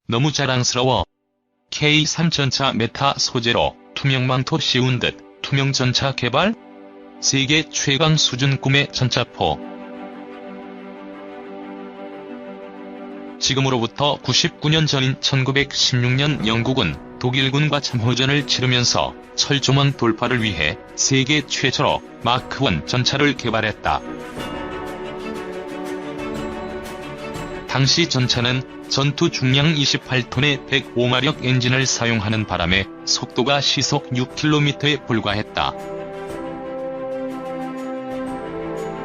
너무 자랑스러워. K3 전차 메타 소재로 투명망토 씌운 듯 투명 전차 개발? 세계 최강 수준 꿈의 전차포. 지금으로부터 99년 전인 1916년 영국은 독일군과 참호전을 치르면서 철조망 돌파를 위해 세계 최초로 마크1 전차를 개발했다. 당시 전차는 전투 중량 28톤의 105마력 엔진을 사용하는 바람에 속도가 시속 6km에 불과했다.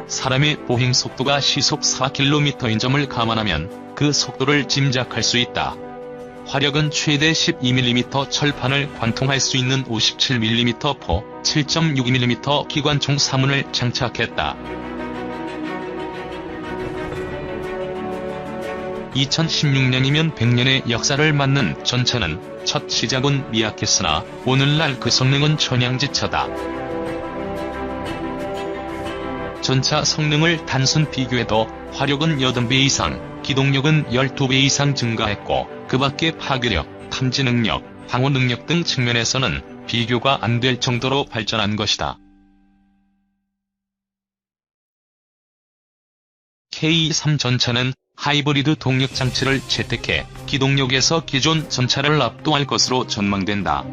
사람의 보행 속도가 시속 4km인 점을 감안하면 그 속도를 짐작할 수 있다. 화력은 최대 12mm 철판을 관통할 수 있는 57mm 포, 7.62mm 기관총 3문을 장착했다. 2016년이면 100년의 역사를 맞는 전차는 첫 시작은 미약했으나 오늘날 그 성능은 천양지차다. 전차 성능을 단순 비교해도 화력은 8배 이상, 기동력은 12배 이상 증가했고 그 밖에 파괴력, 탐지 능력, 방어 능력 등 측면에서는 비교가 안 될 정도로 발전한 것이다. K3 전차는 하이브리드 동력 장치를 채택해 기동력에서 기존 전차를 압도할 것으로 전망된다.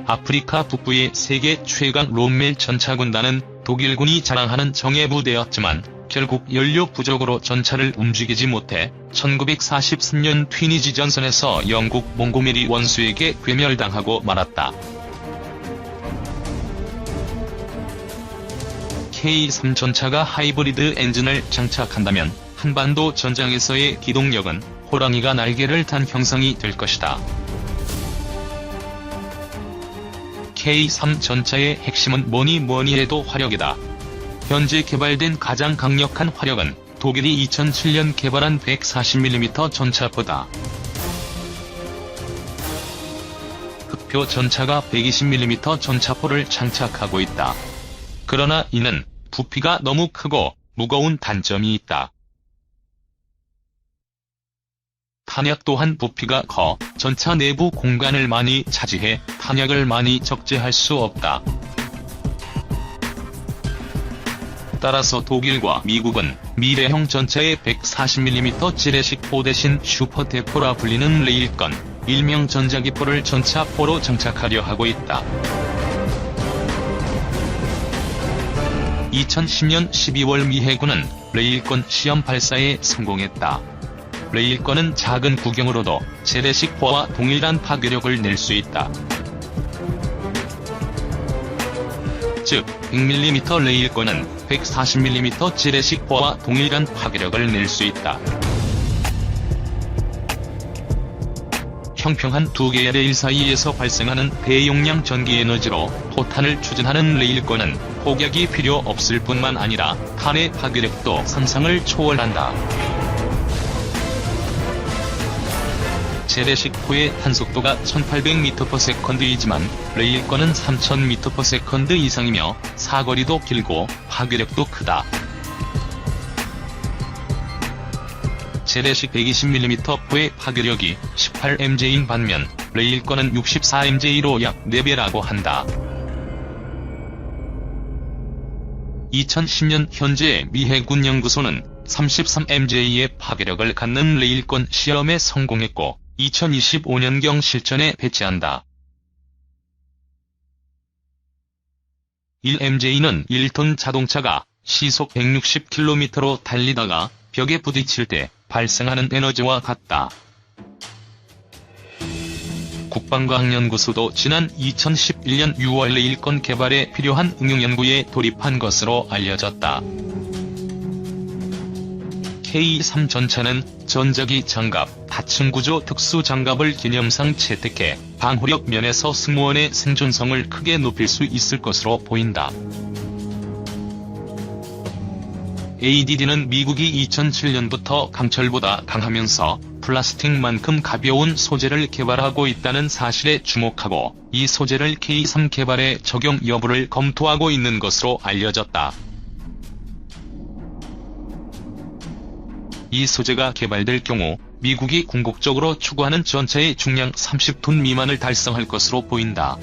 아프리카 북부의 세계 최강 롬멜 전차군단은 독일군이 자랑하는 정예부대였지만 결국 연료 부족으로 전차를 움직이지 못해 1943년 튀니지 전선에서 영국 몽고메리 원수에게 괴멸당하고 말았다. K3 전차가 하이브리드 엔진을 장착한다면 한반도 전장에서의 기동력은 호랑이가 날개를 단 형상이 될 것이다. K3 전차의 핵심은 뭐니 해도 화력이다. 현재 개발된 가장 강력한 화력은 독일이 2007년 개발한 140mm 전차포다. 흑표 전차가 120mm 전차포를 장착하고 있다. 그러나 이는 부피가 너무 크고 무거운 단점이 있다. 탄약 또한 부피가 커 전차 내부 공간을 많이 차지해 탄약을 많이 적재할 수 없다. 따라서 독일과 미국은 미래형 전차의 140mm 지뢰식 포 대신 슈퍼대포라 불리는 레일건, 일명 전자기포를 전차포로 장착하려 하고 있다. 2010년 12월 미 해군은 레일건 시험 발사에 성공했다. 레일건은 작은 구경으로도 재래식 포와 동일한 파괴력을 낼 수 있다. 즉, 100mm 레일건은 140mm 재래식 포와 동일한 파괴력을 낼 수 있다. 평평한 두 개의 레일 사이에서 발생하는 대용량 전기에너지로 포탄을 추진하는 레일건은 폭약이 필요 없을 뿐만 아니라 탄의 파괴력도 상상을 초월한다. 재래식 포의 탄속도가 1800m/s이지만 레일건은 3000m/s 이상이며 사거리도 길고 파괴력도 크다. 재래식 120mm 포의 파괴력이 18mj인 반면 레일건은 64mj로 약 4배라고 한다. 2010년 현재 미 해군 연구소는 33mj의 파괴력을 갖는 레일건 시험에 성공했고 2025년경 실전에 배치한다. 1mj는 1톤 자동차가 시속 160km로 달리다가 벽에 부딪힐 때 발생하는 에너지와 같다. 국방과학연구소도 지난 2011년 6월 레일건 개발에 필요한 응용연구에 돌입한 것으로 알려졌다. K3 전차는 전자기 장갑, 다층구조 특수장갑을 기념상 채택해 방호력 면에서 승무원의 생존성을 크게 높일 수 있을 것으로 보인다. ADD는 미국이 2007년부터 강철보다 강하면서 플라스틱만큼 가벼운 소재를 개발하고 있다는 사실에 주목하고 이 소재를 K3 개발에 적용 여부를 검토하고 있는 것으로 알려졌다. 이 소재가 개발될 경우 미국이 궁극적으로 추구하는 전차의 중량 30톤 미만을 달성할 것으로 보인다.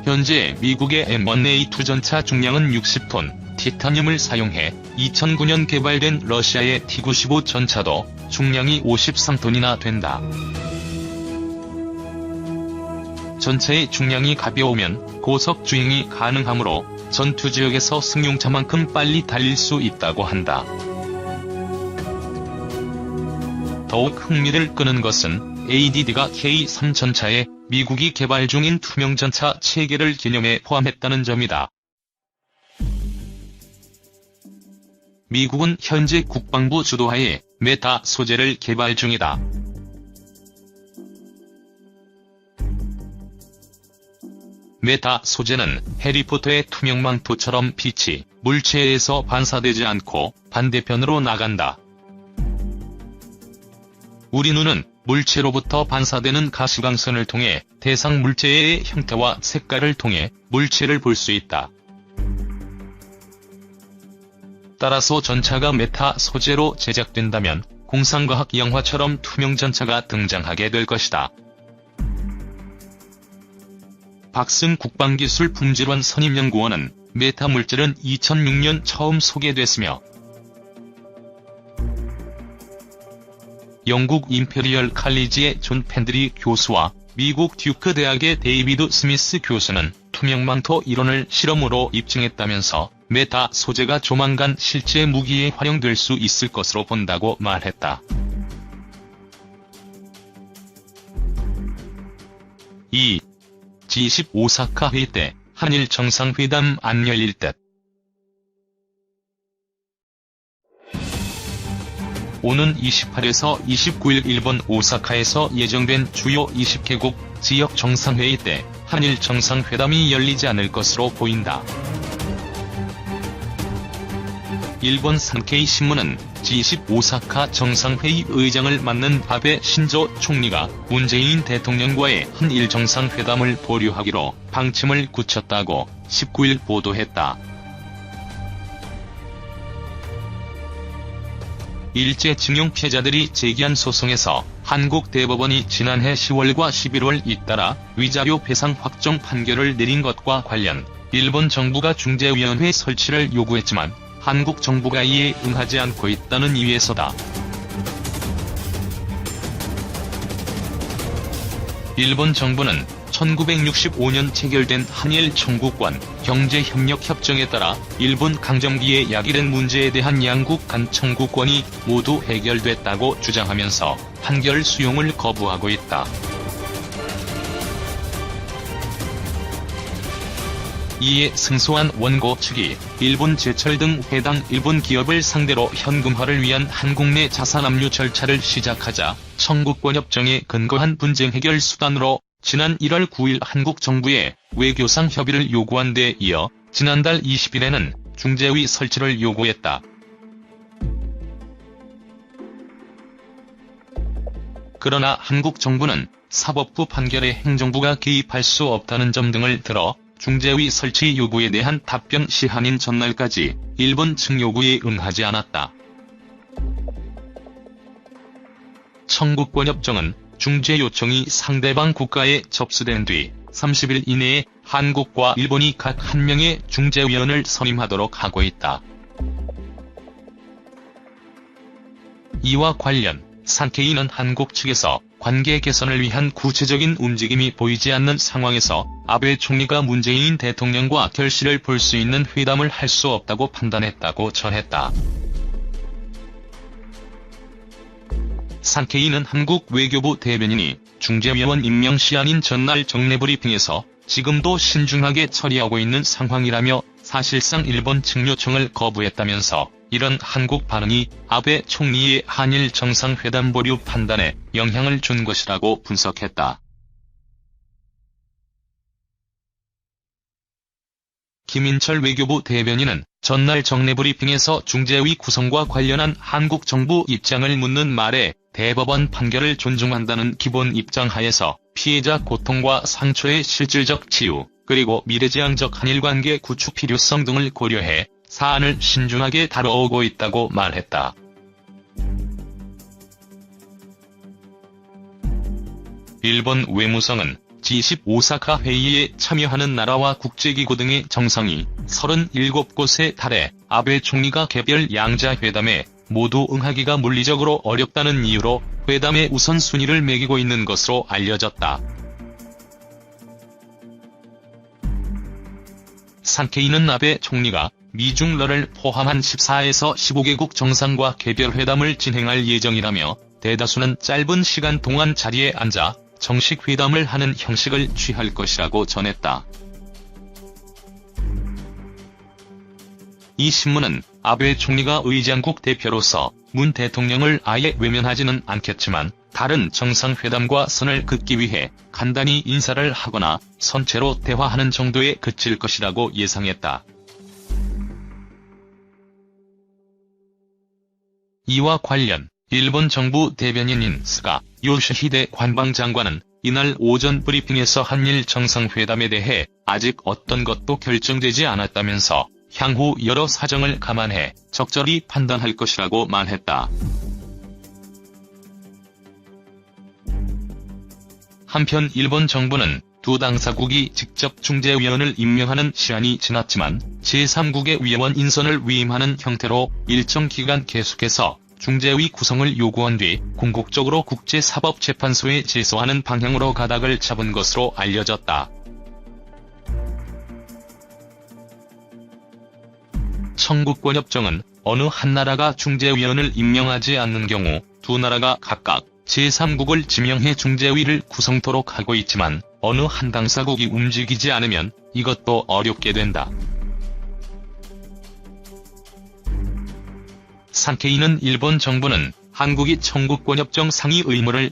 현재 미국의 M1A2 전차 중량은 60톤, 티타늄을 사용해 2009년 개발된 러시아의 T-95 전차도 중량이 53톤이나 된다. 전차의 중량이 가벼우면 고속 주행이 가능하므로 전투 지역에서 승용차만큼 빨리 달릴 수 있다고 한다. 더욱 흥미를 끄는 것은 ADD가 K3 전차에 미국이 개발 중인 투명전차 체계를 기념해 포함했다는 점이다. 미국은 현재 국방부 주도하에 메타 소재를 개발 중이다. 메타 소재는 해리포터의 투명망토처럼 빛이 물체에서 반사되지 않고 반대편으로 나간다. 우리 눈은 물체로부터 반사되는 가시광선을 통해 대상 물체의 형태와 색깔을 통해 물체를 볼 수 있다. 따라서 전차가 메타 소재로 제작된다면 공상과학 영화처럼 투명전차가 등장하게 될 것이다. 박승 국방기술품질원 선임연구원은 메타 물질은 2006년 처음 소개됐으며 영국 임페리얼 칼리지의 존 펜드리 교수와 미국 듀크 대학의 데이비드 스미스 교수는 투명망토 이론을 실험으로 입증했다면서 메타 소재가 조만간 실제 무기에 활용될 수 있을 것으로 본다고 말했다. G20 오사카 회의 때 한일 정상회담 안 열릴 듯. 오는 28에서 29일 일본 오사카에서 예정된 주요 20개국 지역 정상회의 때 한일 정상회담이 열리지 않을 것으로 보인다. 일본 산케이 신문은 G20 오사카 정상회의 의장을 맡는 아베 신조 총리가 문재인 대통령과의 한일 정상회담을 보류하기로 방침을 굳혔다고 19일 보도했다. 일제징용 피해자들이 제기한 소송에서 한국 대법원이 지난해 10월과 11월 잇따라 위자료 배상 확정 판결을 내린 것과 관련 일본 정부가 중재위원회 설치를 요구했지만 한국 정부가 이에 응하지 않고 있다는 이유에서다. 일본 정부는 1965년 체결된 한일 청구권 경제협력협정에 따라 일본 강점기에 야기된 문제에 대한 양국 간 청구권이 모두 해결됐다고 주장하면서 판결 수용을 거부하고 있다. 이에 승소한 원고 측이 일본 제철 등 해당 일본 기업을 상대로 현금화를 위한 한국 내 자산 압류 절차를 시작하자 청구권협정에 근거한 분쟁 해결 수단으로 지난 1월 9일 한국 정부에 외교상 협의를 요구한 데 이어 지난달 20일에는 중재위 설치를 요구했다. 그러나 한국 정부는 사법부 판결에 행정부가 개입할 수 없다는 점 등을 들어 중재위 설치 요구에 대한 답변 시한인 전날까지 일본 측 요구에 응하지 않았다. 청구권협정은 중재 요청이 상대방 국가에 접수된 뒤 30일 이내에 한국과 일본이 각 한 명의 중재위원을 선임하도록 하고 있다. 이와 관련 산케이는 한국 측에서 관계 개선을 위한 구체적인 움직임이 보이지 않는 상황에서 아베 총리가 문재인 대통령과 결실을 볼 수 있는 회담을 할 수 없다고 판단했다고 전했다. 산케이는 한국 외교부 대변인이 중재위원 임명 시한인 전날 정례 브리핑에서 지금도 신중하게 처리하고 있는 상황이라며 사실상 일본 측 요청을 거부했다면서 이런 한국 반응이 아베 총리의 한일 정상회담 보류 판단에 영향을 준 것이라고 분석했다. 김인철 외교부 대변인은 전날 정례 브리핑에서 중재위 구성과 관련한 한국 정부 입장을 묻는 말에 대법원 판결을 존중한다는 기본 입장 하에서 피해자 고통과 상처의 실질적 치유, 그리고 미래지향적 한일관계 구축 필요성 등을 고려해 사안을 신중하게 다뤄오고 있다고 말했다. 일본 외무성은 G20 오사카 회의에 참여하는 나라와 국제기구 등의 정상이 37곳에 달해 아베 총리가 개별 양자회담에 모두 응하기가 물리적으로 어렵다는 이유로 회담의 우선순위를 매기고 있는 것으로 알려졌다. 산케이는 아베 총리가 미중러를 포함한 14에서 15개국 정상과 개별회담을 진행할 예정이라며 대다수는 짧은 시간 동안 자리에 앉아 정식 회담을 하는 형식을 취할 것이라고 전했다. 이 신문은 아베 총리가 의장국 대표로서 문 대통령을 아예 외면하지는 않겠지만 다른 정상회담과 선을 긋기 위해 간단히 인사를 하거나 선체로 대화하는 정도에 그칠 것이라고 예상했다. 이와 관련 일본 정부 대변인인 스가 요시히데 관방장관은 이날 오전 브리핑에서 한일 정상회담에 대해 아직 어떤 것도 결정되지 않았다면서 향후 여러 사정을 감안해 적절히 판단할 것이라고 말했다. 한편 일본 정부는 두 당사국이 직접 중재위원을 임명하는 시한이 지났지만 제3국의 위원 인선을 위임하는 형태로 일정 기간 계속해서 중재위 구성을 요구한 뒤 궁극적으로 국제사법재판소에 제소하는 방향으로 가닥을 잡은 것으로 알려졌다. 청구권협정은 어느 한 나라가 중재위원을 임명하지 않는 경우 두 나라가 각각 제3국을 지명해 중재위를 구성토록 하고 있지만 어느 한 당사국이 움직이지 않으면 이것도 어렵게 된다. 산케이는 일본 정부는 한국이 청구권협정 상의 의무를